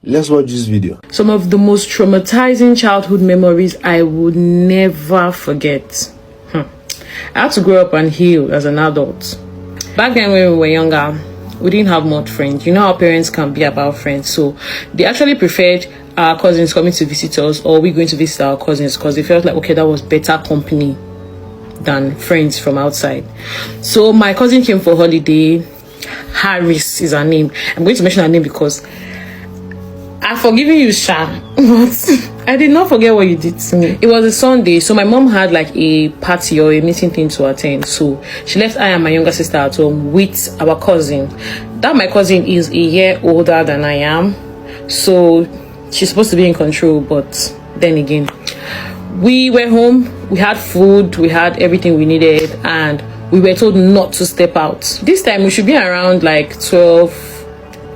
Let's watch this video. Some of the most traumatizing childhood memories I would never forget. I had to grow up and heal as an adult. Back then when we were younger, we didn't have much friends. You know how parents can be about friends. So they actually preferred our cousins coming to visit us, or we going to visit our cousins, because they felt like, okay, that was better company than friends from outside. So my cousin came for holiday. Harris is her name. I'm going to mention her name because I've forgiven you, Sha, but I did not forget what you did to me. It was a Sunday, so my mom had like a party or a meeting thing to attend. So she left I and my younger sister at home with our cousin. That my cousin is a year older than I am, so she's supposed to be in control. But then again, we were home, we had food, we had everything we needed, and we were told not to step out. This time we should be around like 12,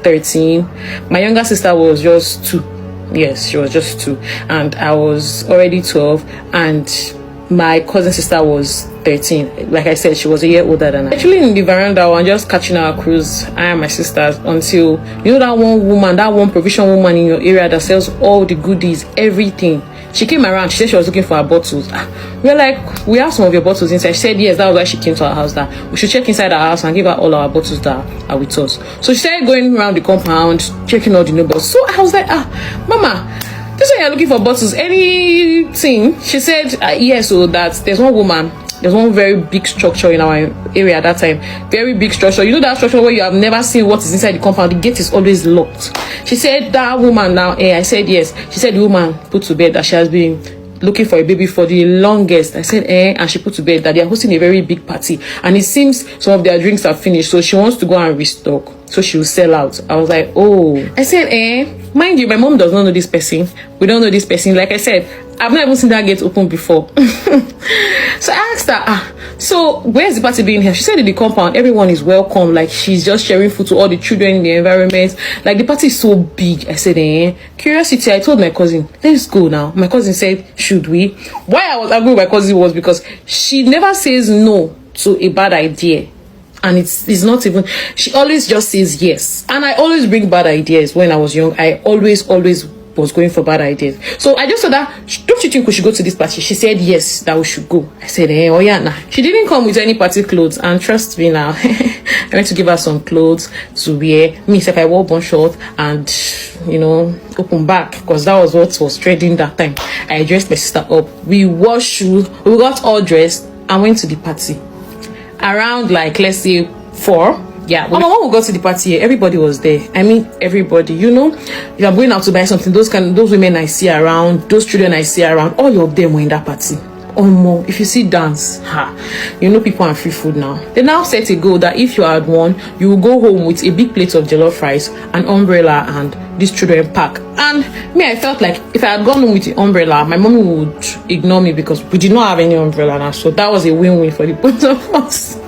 13. My younger sister was just 2. Yes, she was just 2, and I was already 12, and my cousin sister was 13. Like I said, she was a year older than I. Actually in the veranda, we were just catching our cruise, I and my sisters, until, you know, that one woman, that one provision woman in your area that sells all the goodies, everything. She came around. She said she was looking for her bottles. We were like, we have some of your bottles inside. She said yes, that was why she came to our house, that we should check inside our house and give her all our bottles that are with us. So she started going around the compound, checking all the neighbors. So I was like, Mama, this one you're looking for bottles, anything? She said yes, so that there's one woman, there's one very big structure in our area at that time. Very big structure. You know that structure where you have never seen what is inside the compound? The gate is always locked. She said that woman now, I said yes. She said the woman put to bed that she has been looking for a baby for the longest. I said and she put to bed that they are hosting a very big party, and it seems some of their drinks are finished, so she wants to go and restock, so she will sell out. I was like, oh. I said mind you, my mom does not know this person. We don't know this person. Like I said, I've not even seen that gate open before. So I asked her, so where's the party being held? She said in the compound, everyone is welcome. Like she's just sharing food to all the children in the environment. Like the party is so big. I said, curiosity. I told my cousin, let's go now. My cousin said, should we? Why I was arguing with my cousin was because she never says no to a bad idea. And it's not even, she always just says yes. And I always bring bad ideas. When I was young, I always was going for bad ideas. So I just said that, don't you think we should go to this party? She said yes, that we should go. I said, oh yeah, nah. She didn't come with any party clothes, and trust me now, I went to give her some clothes to wear. Me, if I wore one short and, you know, open back, because that was what was trending that time. I dressed my sister up. We wore shoes, we got all dressed and went to the party. Around like, let's say 4. Yeah, when we got to the party, everybody was there. I mean, everybody. You know, if I'm going out to buy something, those women I see around, those children I see around, all of them were in that party. More. If you see dance, you know people are free food now. They now set a goal that if you had won, you will go home with a big plate of jollof rice, an umbrella, and this children pack. And me, I felt like if I had gone home with the umbrella, my mommy would ignore me because we did not have any umbrella now. So that was a win-win for the both of us.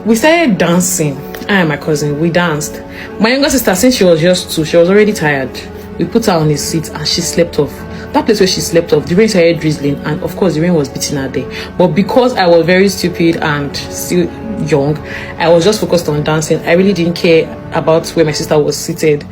We started dancing. I and my cousin, we danced. My younger sister, since she was just 2, she was already tired. We put her on a seat and she slept off. That place where she slept off, the rain started drizzling, and of course the rain was beating her there. But because I was very stupid and still young, I was just focused on dancing. I really didn't care about where my sister was seated.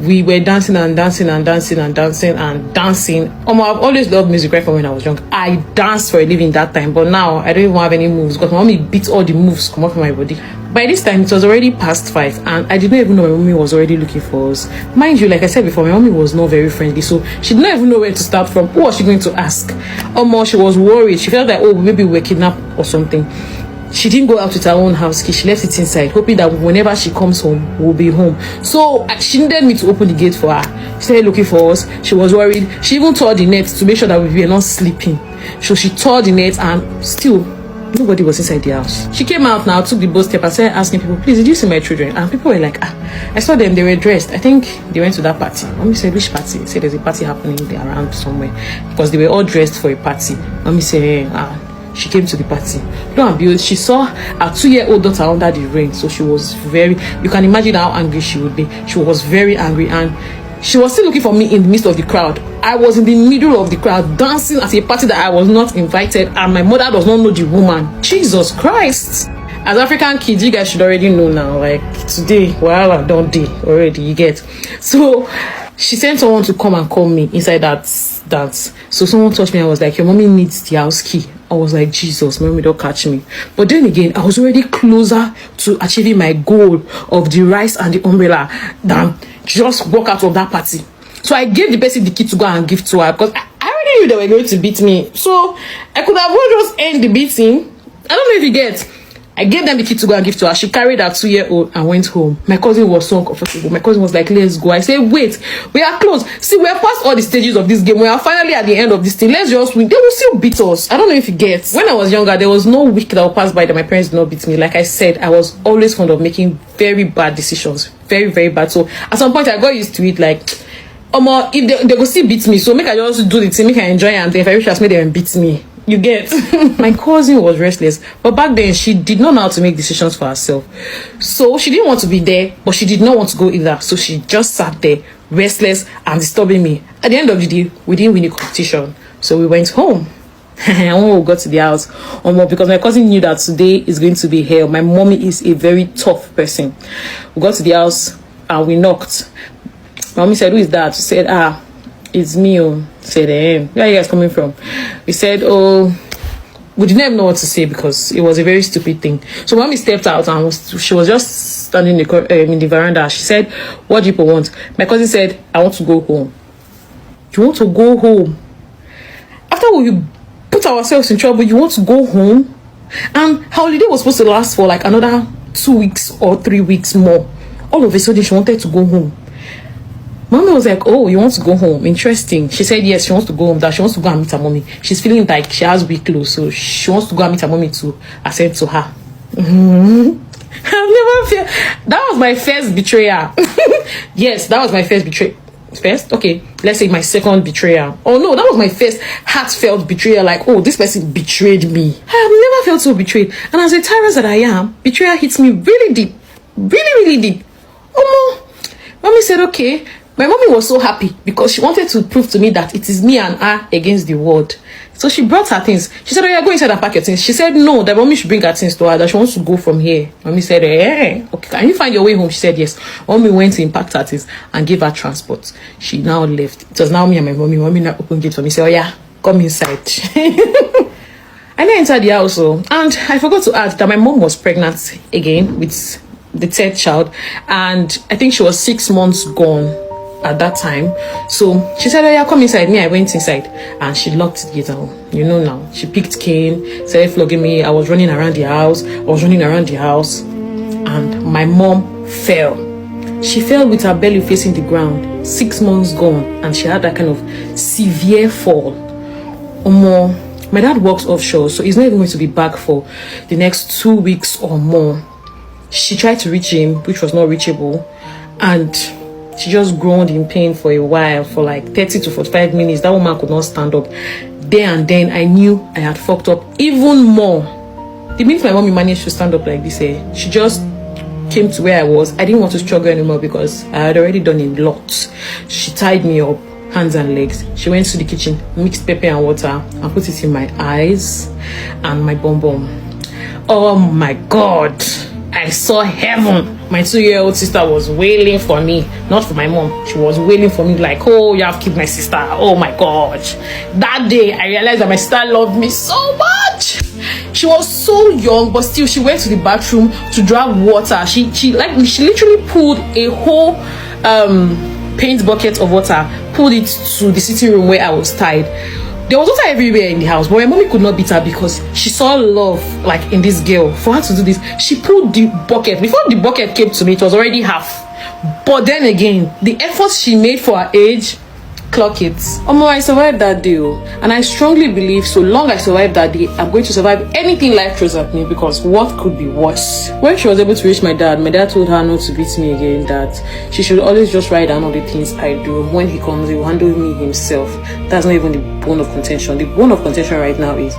We were dancing and dancing and dancing and dancing and dancing. I've always loved music right from when I was young. I danced for a living that time, but now I don't even have any moves because my mommy beat all the moves come up from my body. By this time, it was already past 5, and I didn't even know my mommy was already looking for us. Mind you, like I said before, my mommy was not very friendly, so she didn't even know where to start from. Who was she going to ask? She was worried. She felt like, maybe we were kidnapped or something. She didn't go out with her own house key. She left it inside, hoping that whenever she comes home, we'll be home. So she needed me to open the gate for her. She started looking for us. She was worried. She even tore the net to make sure that we were not sleeping. So she tore the net, and still nobody was inside the house. She came out now, took the boat step and started asking people, please, did you see my children? And people were like, I saw them, they were dressed. I think they went to that party. Mommy said, which party? He said, there's a party happening there around somewhere. Because they were all dressed for a party. Mommy said, she came to the party. Lo and behold, she saw her 2-year-old daughter under the rain. So she was very, you can imagine how angry she would be. She was very angry, and she was still looking for me in the midst of the crowd. I was in the middle of the crowd dancing at a party that I was not invited, and my mother does not know the woman. Jesus Christ. As African kids, you guys should already know now, like today, well, I don't do already, you get. So She sent someone to come and call me inside that. So someone touched me. I was like, your mommy needs the house key. I was like, Jesus, my mommy don't catch me. But then again, I was already closer to achieving my goal of the rice and the umbrella than just walk out of that party. So I gave the person the key to go and give to her because I already knew they were going to beat me. So I could have just end the beating. I don't know if you get. I gave them the key to go and give to her. She carried her 2-year-old and went home. My cousin was so uncomfortable. My cousin was like, let's go. I said, wait, we are close. See, we are past all the stages of this game. We are finally at the end of this thing. Let's just win. They will still beat us. I don't know if you get. When I was younger, there was no week that would pass by that my parents did not beat me. Like I said, I was always fond of making very bad decisions. Very, very bad. So at some point, I got used to it. Like, if they go still beat me, so make I just do the thing, make I enjoy it, and if I reach out, make them beat me. You get. My cousin was restless, but back then she did not know how to make decisions for herself. So she didn't want to be there, but she did not want to go either. So she just sat there, restless and disturbing me. At the end of the day, we didn't win the competition, so we went home. And when we got to the house, because my cousin knew that today is going to be hell. My mommy is a very tough person. We got to the house and we knocked. My mommy said, who is that? She said, it's me. Said, where are you guys coming from? We said, we didn't even know what to say because it was a very stupid thing. So mommy stepped out and she was just standing in the veranda. She said, what do you want? My cousin said, I want to go home. You want to go home? After we put ourselves in trouble, you want to go home? And her holiday was supposed to last for like another 2 weeks or 3 weeks more. All of a sudden, she wanted to go home. Mommy was like, oh, you want to go home? Interesting. She said, yes, she wants to go home. That she wants to go and meet her mommy. She's feeling like she has weak clothes, so she wants to go and meet her mommy to ascend to her. I've never felt... That was my first betrayal. Yes, that was my first betrayal. First? Okay, let's say my second betrayal. Oh no, that was my first heartfelt betrayal. Like, oh, this person betrayed me. I have never felt so betrayed. And as a tyrant that I am, betrayal hits me really deep. Really, really deep. Mommy said, okay. My mommy was so happy because she wanted to prove to me that it is me and her against the world. So she brought her things. She said, oh, yeah, go inside and pack your things. She said, no, that mommy should bring her things to her, that she wants to go from here. Mommy said, okay, can you find your way home? She said, yes. Mommy went in, packed her things and gave her transport. She now left. It was now me and my mommy. Mommy now opened gate for me. Said, oh, yeah, come inside. I now entered the house, and I forgot to add that my mom was pregnant again with the third child. And I think she was 6 months gone at that time. So she said, oh yeah, come inside. Me, I went inside and she locked the gate down. You know now. She picked cane, started flogging me. I was running around the house. And my mom fell. She fell with her belly facing the ground. 6 months gone. And she had that kind of severe fall. My dad works offshore, so he's not even going to be back for the next 2 weeks or more. She tried to reach him, which was not reachable. And she just groaned in pain for a while, for like 30 to 45 minutes. That woman could not stand up. There and then, I knew I had fucked up even more. The minute my mommy managed to stand up like this, she just came to where I was. I didn't want to struggle anymore because I had already done a lot. She tied me up, hands and legs. She went to the kitchen, mixed pepper and water, and put it in my eyes and my bum bum. Oh my God. I saw heaven. My 2-year-old sister was wailing for me, not for my mom. She was wailing for me like, oh, you have killed my sister. Oh my gosh. That day, I realized that my sister loved me so much. She was so young, but still, she went to the bathroom to grab water. She literally pulled a whole paint bucket of water, pulled it to the sitting room where I was tied. There was water everywhere in the house, but my mommy could not beat her because she saw love like in this girl. For her to do this, she pulled the bucket. Before the bucket came to me, it was already half. But then again, the efforts she made for her age, clock it. I survived that day, and I strongly believe so long I survived that day, I'm going to survive anything life throws at me, because what could be worse? When she was able to reach my dad told her not to beat me again, that she should always just write down all the things I do. When he comes, he will handle me himself. That's not even the bone of contention. The bone of contention right now is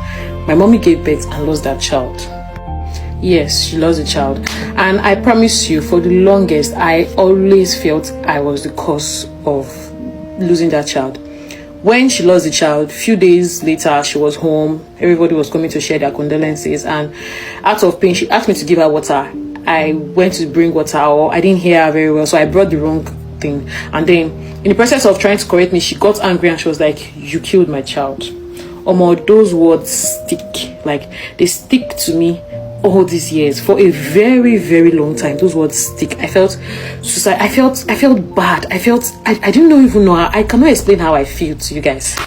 my mommy gave birth and lost that child. Yes, she lost the child. And I promise you, for the longest, I always felt I was the cause of losing that child. When she lost the child, a few days later, she was home. Everybody was coming to share their condolences, and out of pain, she asked me to give her water. I went to bring water, or I didn't hear her very well, so I brought the wrong thing. And then in the process of trying to correct me, she got angry and she was like, you killed my child. Those words stick. Like, they stick to me all these years. For a very, very long time, those words stick. I felt suicide. I felt bad. I didn't even know how. I cannot explain how I feel to you guys.